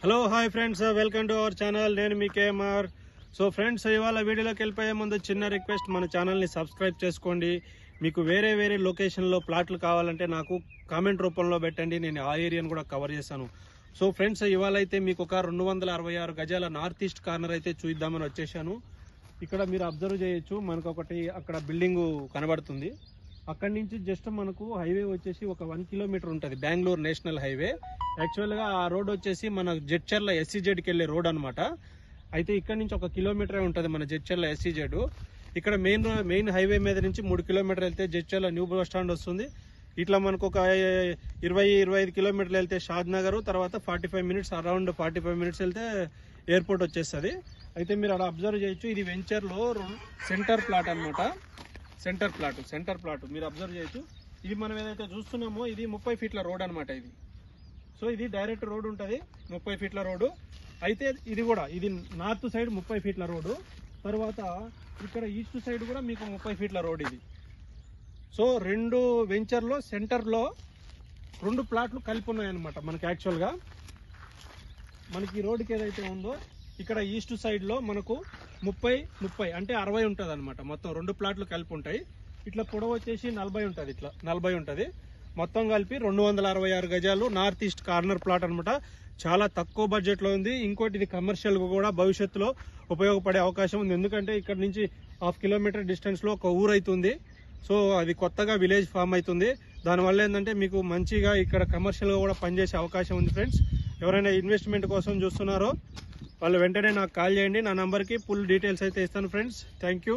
Hello hi friends, welcome to our channel. నేను మీ KMR. So friends, ఇవాళ వీడియోలోకి వెళ్ళిపోయే ముందు చిన్న రిక్వెస్ట్, మన ఛానల్ని సబ్స్క్రైబ్ చేసుకోండి. మీకు వేరే లొకేషన్లో ప్లాట్లు కావాలంటే నాకు కామెంట్ రూపంలో పెట్టండి, నేను ఆ ఏరియాను కూడా కవర్ చేశాను. సో ఫ్రెండ్స్, ఇవాళ అయితే మీకు ఒక 266 గజాల నార్త్ ఈస్ట్ కార్నర్ అయితే చూద్దామని వచ్చేసాను. ఇక్కడ మీరు అబ్జర్వ్ చేయొచ్చు, మనకు ఒకటి అక్కడ బిల్డింగ్ కనబడుతుంది. అక్కడి నుంచి జస్ట్ మనకు హైవే వచ్చేసి ఒక 1 కిలోమీటర్ ఉంటుంది, బెంగళూరు నేషనల్ హైవే. యాక్చువల్గా ఆ రోడ్ వచ్చేసి మన జడ్చర్ల SEZకి వెళ్ళే రోడ్ అనమాట. అయితే ఇక్కడ నుంచి 1 కిలోమీటరే ఉంటుంది మన జడ్చర్ల SEZ. ఇక్కడ మెయిన్ హైవే మీద నుంచి 3 కిలోమీటర్లు వెళ్తే జడ్చర్ల న్యూ బస్ స్టాండ్ వస్తుంది. ఇట్లా మనకు ఒక 20-25 కిలోమీటర్లు వెళ్తే షాద్ నగర్, తర్వాత 45 మినిట్స్, అరౌండ్ 45 మినిట్స్ వెళ్తే ఎయిర్పోర్ట్ వచ్చేస్తుంది. అయితే మీరు అలా అబ్జర్వ్ చేయొచ్చు, ఇది వెంచర్లో సెంటర్ ప్లాట్ అనమాట. సెంటర్ ప్లాట్ మీరు అబ్జర్వ్ చేయొచ్చు. ఇది మనం ఏదైతే చూస్తున్నామో ఇది 30 ఫీట్ల రోడ్ అనమాట ఇది. సో ఇది డైరెక్ట్ రోడ్ ఉంటుంది, 30 ఫీట్ల రోడ్డు. అయితే ఇది నార్త్ సైడ్ 30 ఫీట్ల రోడ్డు, తర్వాత ఇక్కడ ఈస్ట్ సైడ్ కూడా మీకు 30 ఫీట్ల రోడ్ ఇది. సో రెండు వెంచర్లో సెంటర్లో 2 ప్లాట్లు కలిపి ఉన్నాయన్నమాట మనకి. యాక్చువల్గా మనకి ఈ రోడ్డుకి ఏదైతే ఉందో ఇక్కడ ఈస్ట్ సైడ్లో మనకు 30 అంటే 60 ఉంటుంది అనమాట. మొత్తం 2 ప్లాట్లు కలిపి ఉంటాయి. ఇట్లా పొడవు వచ్చేసి 40 ఉంటుంది, ఇట్లా 40 ఉంటుంది. మొత్తం కలిపి 266 గజాలు నార్త్ ఈస్ట్ కార్నర్ ప్లాట్ అనమాట. చాలా తక్కువ బడ్జెట్లో ఉంది. ఇంకోటి ఇది కమర్షియల్గా కూడా భవిష్యత్తులో ఉపయోగపడే అవకాశం ఉంది. ఎందుకంటే ఇక్కడ నుంచి 1/2 కిలోమీటర్ డిస్టెన్స్లో ఒక ఊరు అవుతుంది. సో అది కొత్తగా విలేజ్ ఫామ్ అవుతుంది. దానివల్ల ఏంటంటే మీకు మంచిగా ఇక్కడ కమర్షియల్గా కూడా పనిచేసే అవకాశం ఉంది. ఫ్రెండ్స్, ఎవరైనా ఇన్వెస్ట్మెంట్ కోసం చూస్తున్నారో వాళ్ళు వెంటనే నాకు కాల్ చేయండి. నా నంబర్కి ఫుల్ డీటెయిల్స్ అయితే ఇస్తాను. Friends, thank you.